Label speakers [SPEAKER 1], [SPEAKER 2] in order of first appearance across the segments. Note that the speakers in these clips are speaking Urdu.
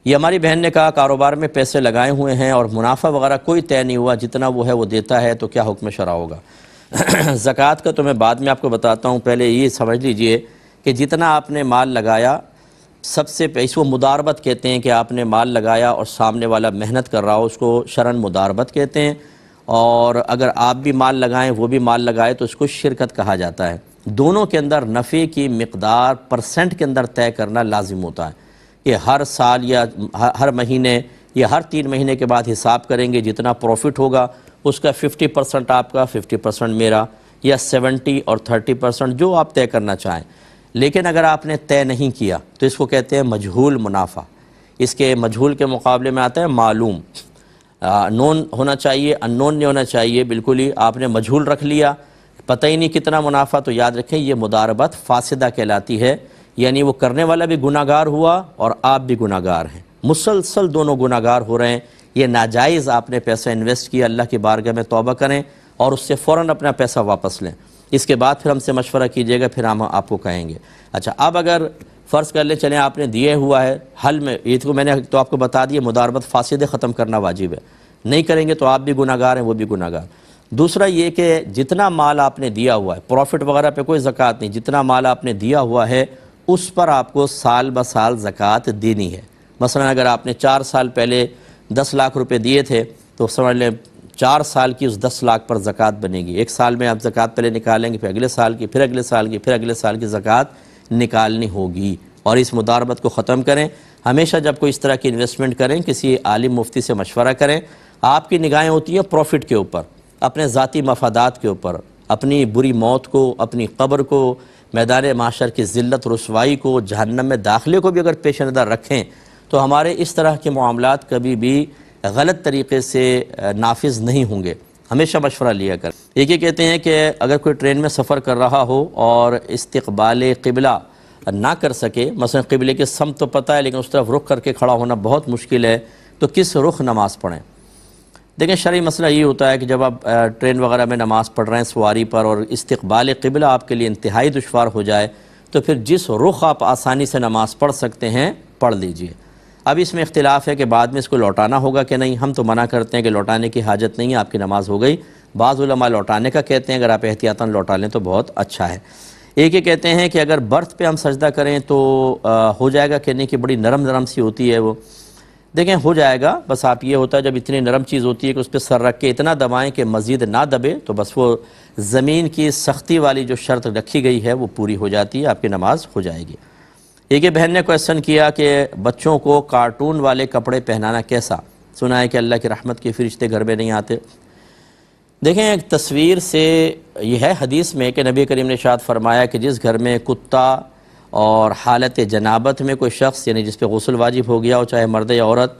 [SPEAKER 1] یہ ہماری بہن نے کہا کاروبار میں پیسے لگائے ہوئے ہیں اور منافع وغیرہ کوئی طے نہیں ہوا، جتنا وہ ہے وہ دیتا ہے، تو کیا حکم شرع ہوگا؟ زکوٰۃ کا تو میں بعد میں آپ کو بتاتا ہوں، پہلے یہ سمجھ لیجئے کہ جتنا آپ نے مال لگایا، سب سے اس کو مداربت کہتے ہیں کہ آپ نے مال لگایا اور سامنے والا محنت کر رہا ہو، اس کو شرعاً مداربت کہتے ہیں۔ اور اگر آپ بھی مال لگائیں وہ بھی مال لگائے تو اس کو شرکت کہا جاتا ہے۔ دونوں کے اندر نفع کی مقدار پرسنٹ کے اندر طے کرنا لازم ہوتا ہے کہ ہر سال یا ہر مہینے یا ہر 3 مہینے کے بعد حساب کریں گے، جتنا پروفٹ ہوگا اس کا 50% آپ کا، 50% میرا، یا 70 اور 30% جو آپ طے کرنا چاہیں۔ لیکن اگر آپ نے طے نہیں کیا تو اس کو کہتے ہیں مجہول منافع۔ اس کے مجہول کے مقابلے میں آتا ہے معلوم، نون ہونا چاہیے، ان نون نہیں ہونا چاہیے، بالکل ہی آپ نے مجہول رکھ لیا، پتہ ہی نہیں کتنا منافع، تو یاد رکھیں یہ مداربت فاسدہ کہلاتی ہے، یعنی وہ کرنے والا بھی گناہ گار ہوا اور آپ بھی گناہ گار ہیں، مسلسل دونوں گناہ گار ہو رہے ہیں۔ یہ ناجائز آپ نے پیسہ انویسٹ کیا، اللہ کی بارگاہ میں توبہ کریں اور اس سے فوراً اپنا پیسہ واپس لیں۔ اس کے بعد پھر ہم سے مشورہ کیجیے گا، پھر ہم آپ کو کہیں گے۔ اچھا، اب اگر فرض کر لیں چلیں آپ نے دیے ہوا ہے، حل میں یہ تو میں نے تو آپ کو بتا دیا مداربت فاسدہ ختم کرنا واجب ہے، نہیں کریں گے تو آپ بھی گناہ گار ہیں، وہ بھی گناہ گار۔ دوسرا یہ کہ جتنا مال آپ نے دیا ہوا ہے، پروفٹ وغیرہ پہ کوئی زکوٰۃ نہیں، جتنا مال آپ نے دیا ہوا ہے اس پر آپ کو سال بہ سال زکوٰۃ دینی ہے۔ مثلا اگر آپ نے 4 سال پہلے 10 لاکھ روپے دیے تھے تو سمجھ لیں 4 سال کی اس 10 لاکھ پر زکوٰۃ بنے گی۔ ایک سال میں آپ زکوٰۃ پہلے نکالیں گے، پھر اگلے سال کی، پھر اگلے سال کی، پھر اگلے سال کی زکوٰۃ نکالنی ہوگی۔ اور اس مداربت کو ختم کریں۔ ہمیشہ جب کوئی اس طرح کی انویسٹمنٹ کریں کسی عالم مفتی سے مشورہ کریں۔ آپ کی نگاہیں ہوتی ہیں پروفٹ کے اوپر، اپنے ذاتی مفادات کے اوپر، اپنی بری موت کو، اپنی قبر کو، میدان محشر کی ذلت رسوائی کو، جہنم میں داخلے کو بھی اگر پیش نظر رکھیں تو ہمارے اس طرح کے معاملات کبھی بھی غلط طریقے سے نافذ نہیں ہوں گے۔ ہمیشہ مشورہ لیا کر۔ یہ کہتے ہیں کہ اگر کوئی ٹرین میں سفر کر رہا ہو اور استقبال قبلہ نہ کر سکے، مثلا قبلے کے سمت تو پتہ ہے لیکن اس طرف رخ کر کے کھڑا ہونا بہت مشکل ہے، تو کس رخ نماز پڑھیں؟ دیکھیں شرعی مسئلہ یہ ہوتا ہے کہ جب آپ ٹرین وغیرہ میں نماز پڑھ رہے ہیں سواری پر اور استقبال قبلہ آپ کے لیے انتہائی دشوار ہو جائے تو پھر جس رخ آپ آسانی سے نماز پڑھ سکتے ہیں پڑھ لیجئے۔ اب اس میں اختلاف ہے کہ بعد میں اس کو لوٹانا ہوگا کہ نہیں۔ ہم تو منع کرتے ہیں کہ لوٹانے کی حاجت نہیں ہے، آپ کی نماز ہو گئی۔ بعض علماء لوٹانے کا کہتے ہیں، اگر آپ احتیاطاً لوٹا لیں تو بہت اچھا ہے۔ ایک یہ کہتے ہیں کہ اگر برتھ پہ ہم سجدہ کریں تو ہو جائے گا کہ نہیں، کہ بڑی نرم نرم سی ہوتی ہے وہ۔ دیکھیں ہو جائے گا، بس آپ یہ ہوتا ہے جب اتنی نرم چیز ہوتی ہے کہ اس پہ سر رکھ کے اتنا دبائیں کہ مزید نہ دبے، تو بس وہ زمین کی سختی والی جو شرط رکھی گئی ہے وہ پوری ہو جاتی ہے، آپ کی نماز ہو جائے گی۔ ایک بہن نے کویسچن کیا کہ بچوں کو کارٹون والے کپڑے پہنانا کیسا؟ سنا ہے کہ اللہ کی رحمت کے فرشتے گھر میں نہیں آتے۔ دیکھیں ایک تصویر سے یہ ہے حدیث میں کہ نبی کریم نے ارشاد فرمایا کہ جس گھر میں کتا اور حالت جنابت میں کوئی شخص یعنی جس پہ غسل واجب ہو گیا ہو، چاہے مرد یا عورت،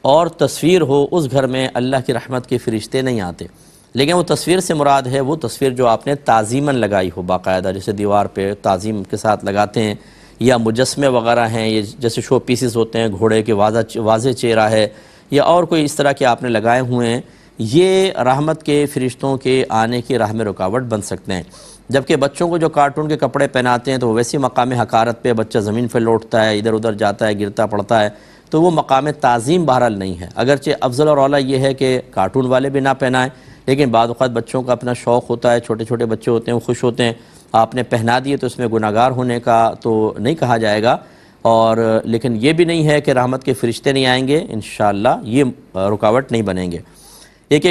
[SPEAKER 1] اور تصویر ہو، اس گھر میں اللہ کی رحمت کے فرشتے نہیں آتے۔ لیکن وہ تصویر سے مراد ہے وہ تصویر جو آپ نے تعظیماً لگائی ہو، باقاعدہ جیسے دیوار پہ تعظیم کے ساتھ لگاتے ہیں، یا مجسمے وغیرہ ہیں، یہ جیسے شو پیسز ہوتے ہیں، گھوڑے کے واضح چہرہ ہے، یا اور کوئی اس طرح کے آپ نے لگائے ہوئے ہیں، یہ رحمت کے فرشتوں کے آنے کی راہ میں رکاوٹ بن سکتے ہیں۔ جبکہ بچوں کو جو کارٹون کے کپڑے پہناتے ہیں تو وہ ویسی مقام حقارت پہ بچہ زمین پہ لوٹتا ہے، ادھر ادھر جاتا ہے، گرتا پڑتا ہے، تو وہ مقام تعظیم بہرحال نہیں ہے۔ اگرچہ افضل اور اعلیٰ یہ ہے کہ کارٹون والے بھی نہ پہنائیں، لیکن بعض اوقات بچوں کا اپنا شوق ہوتا ہے، چھوٹے چھوٹے بچے ہوتے ہیں وہ خوش ہوتے ہیں، آپ نے پہنا دیے تو اس میں گناہ گار ہونے کا تو نہیں کہا جائے گا، اور لیکن یہ بھی نہیں ہے کہ رحمت کے فرشتے نہیں آئیں گے، انشاءاللہ یہ رکاوٹ نہیں بنیں گے۔ ایک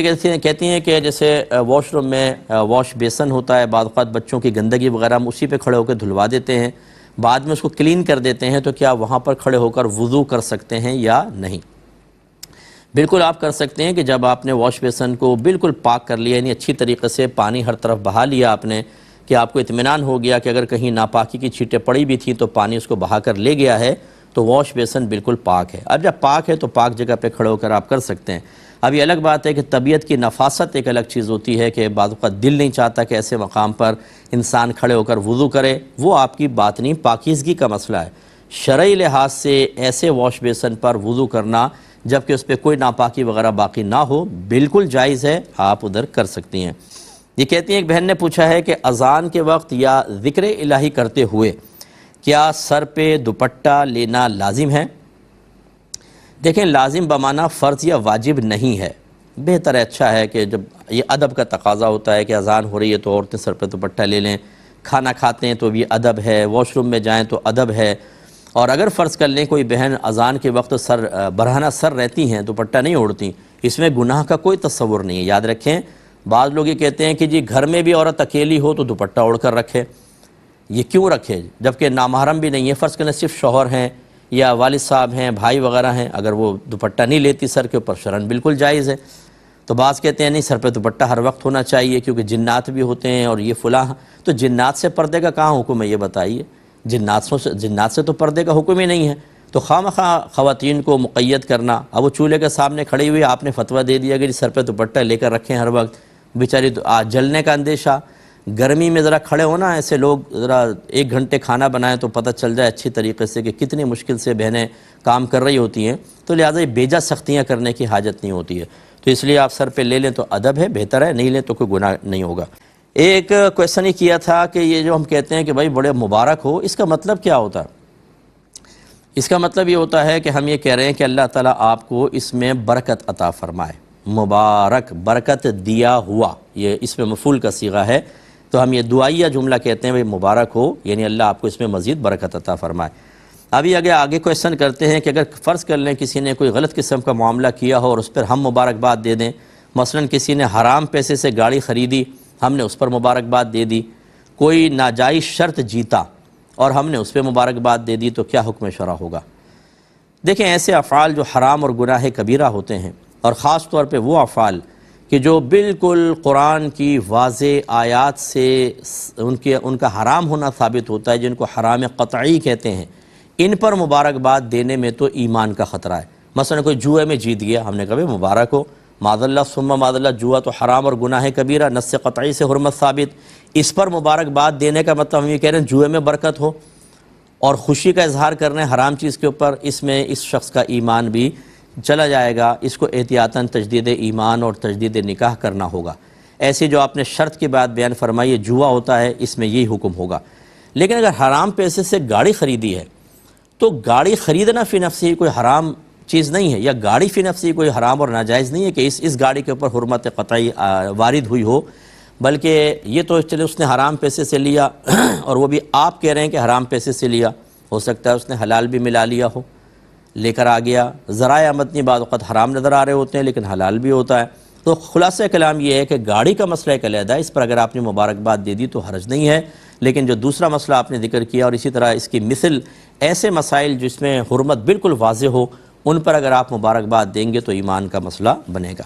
[SPEAKER 1] کہتی ہیں کہ جیسے واش روم میں واش بیسن ہوتا ہے، بعض اوقات بچوں کی گندگی وغیرہ ہم اسی پہ کھڑے ہو کے دھلوا دیتے ہیں، بعد میں اس کو کلین کر دیتے ہیں، تو کیا وہاں پر کھڑے ہو کر وضو کر سکتے ہیں یا نہیں؟ بالکل آپ کر سکتے ہیں کہ جب آپ نے واش بیسن کو بالکل پاک کر لیا، یعنی اچھی طریقے سے پانی ہر طرف بہا لیا آپ نے، کہ آپ کو اطمینان ہو گیا کہ اگر کہیں ناپاکی کی چھینٹیں پڑی بھی تھیں تو پانی اس کو بہا کر لے گیا ہے، تو واش بیسن بالکل پاک ہے۔ اب جب پاک ہے تو پاک جگہ پہ کھڑے ہو کر آپ کر سکتے ہیں۔ اب یہ الگ بات ہے کہ طبیعت کی نفاست ایک الگ چیز ہوتی ہے کہ بعض اوقات دل نہیں چاہتا کہ ایسے مقام پر انسان کھڑے ہو کر وضو کرے، وہ آپ کی باطنی پاکیزگی کا مسئلہ ہے۔ شرعی لحاظ سے ایسے واش بیسن پر وضو کرنا جبکہ اس پہ کوئی ناپاکی وغیرہ باقی نہ ہو بالکل جائز ہے، آپ ادھر کر سکتی ہیں۔ یہ کہتی ہیں ایک بہن نے پوچھا ہے کہ اذان کے وقت یا ذکر الہی کرتے ہوئے کیا سر پہ دوپٹہ لینا لازم ہے؟ دیکھیں لازم بمعنی فرض یا واجب نہیں ہے، بہتر ہے، اچھا ہے کہ جب یہ ادب کا تقاضا ہوتا ہے کہ اذان ہو رہی ہے تو عورتیں سر پہ دوپٹہ لے لیں، کھانا کھاتے ہیں تو بھی ادب ہے، واش روم میں جائیں تو ادب ہے، اور اگر فرض کر لیں کوئی بہن اذان کے وقت برہنہ سر رہتی ہیں، دوپٹہ نہیں اوڑھتی، اس میں گناہ کا کوئی تصور نہیں ہے۔ یاد رکھیں بعض لوگ یہ کہتے ہیں کہ جی گھر میں بھی عورت اکیلی ہو تو دوپٹہ اوڑھ کر رکھے، یہ کیوں رکھے جبکہ نامحرم بھی نہیں ہے، فرض کریں صرف شوہر ہیں یا والد صاحب ہیں، بھائی وغیرہ ہیں، اگر وہ دوپٹہ نہیں لیتی سر کے اوپر شرعاً بالکل جائز ہے۔ تو بعض کہتے ہیں نہیں سر پہ دوپٹہ ہر وقت ہونا چاہیے کیونکہ جنات بھی ہوتے ہیں اور یہ فلاں، تو جنات سے پردے کا کہاں حکم ہے یہ بتائیے؟ جنات سے تو پردے کا حکم ہی نہیں ہے، تو خواہ خواتین کو مقید کرنا۔ اب وہ چولہے کے سامنے کھڑی ہوئی آپ نے فتویٰ دے دیا کہ جی سر پہ دوپٹہ لے کر رکھیں ہر وقت، بیچاری جلنے کا اندیشہ، گرمی میں ذرا کھڑے ہونا، ایسے لوگ ذرا 1 گھنٹے کھانا بنائیں تو پتہ چل جائے اچھی طریقے سے کہ کتنی مشکل سے بہنیں کام کر رہی ہوتی ہیں، تو لہٰذا یہ بیجا سختیاں کرنے کی حاجت نہیں ہوتی ہے، تو اس لیے آپ سر پہ لے لیں تو ادب ہے، بہتر ہے، نہیں لیں تو کوئی گناہ نہیں ہوگا۔ ایک کویشچن ہی کیا تھا کہ یہ جو ہم کہتے ہیں کہ بھائی بڑے مبارک ہو، اس کا مطلب کیا ہوتا ہے؟ اس کا مطلب یہ ہوتا ہے کہ ہم یہ کہہ رہے ہیں کہ اللہ تعالیٰ آپ کو اس میں برکت عطا فرمائے، مبارک، برکت دیا ہوا، یہ اس میں مفعول کا صیغہ ہے، تو ہم یہ دعائیہ جملہ کہتے ہیں بھائی مبارک ہو، یعنی اللہ آپ کو اس میں مزید برکت عطا فرمائے۔ ابھی آگے کویشچن کرتے ہیں کہ اگر فرض کر لیں کسی نے کوئی غلط قسم کا معاملہ کیا ہو اور اس پر ہم مبارکباد دے دیں، مثلا کسی نے حرام پیسے سے گاڑی خریدی، ہم نے اس پر مبارکباد دے دی، کوئی ناجائز شرط جیتا اور ہم نے اس پہ مبارکباد دے دی، تو کیا حکم شرع ہوگا؟ دیکھیں ایسے افعال جو حرام اور گناہ کبیرہ ہوتے ہیں، اور خاص طور پہ وہ افعال کہ جو بالکل قرآن کی واضح آیات سے ان کا حرام ہونا ثابت ہوتا ہے، جن کو حرام قطعی کہتے ہیں، ان پر مبارکباد دینے میں تو ایمان کا خطرہ ہے۔ مثلا کوئی جوئے میں جیت گیا، ہم نے کہا بھائی مبارک ہو، معاذ اللہ ثم معاذ اللہ، جوا تو حرام اور گناہ کبیرہ، نص قطعی سے حرمت ثابت، اس پر مبارکباد دینے کا مطلب ہم یہ کہہ رہے ہیں جوئے میں برکت ہو اور خوشی کا اظہار کرنے حرام چیز کے اوپر، اس میں اس شخص کا ایمان بھی چلا جائے گا، اس کو احتیاطاً تجدید ایمان اور تجدید نکاح کرنا ہوگا۔ ایسی جو آپ نے شرط کی بات بیان فرمائی ہے جوا ہوتا ہے، اس میں یہی حکم ہوگا۔ لیکن اگر حرام پیسے سے گاڑی خریدی ہے تو گاڑی خریدنا فی نفسی کوئی حرام چیز نہیں ہے، یا گاڑی فی نفسی کوئی حرام اور ناجائز نہیں ہے کہ اس گاڑی کے اوپر حرمت قطعی وارد ہوئی ہو، بلکہ یہ تو چلے اس نے حرام پیسے سے لیا اور وہ بھی آپ کہہ رہے ہیں کہ حرام پیسے سے لیا، ہو سکتا ہے اس نے حلال بھی ملا لیا ہو، لے کر آ گیا، ذرائع آمدنی بعض اوقات حرام نظر آ رہے ہوتے ہیں لیکن حلال بھی ہوتا ہے۔ تو خلاصہ کلام یہ ہے کہ گاڑی کا مسئلہ ایک علیحدہ ہے، اس پر اگر آپ نے مبارکباد دے دی تو حرج نہیں ہے، لیکن جو دوسرا مسئلہ آپ نے ذکر کیا اور اسی طرح اس کی مثل ایسے مسائل جس میں حرمت بالکل واضح ہو، ان پر اگر آپ مبارکباد دیں گے تو ایمان کا مسئلہ بنے گا۔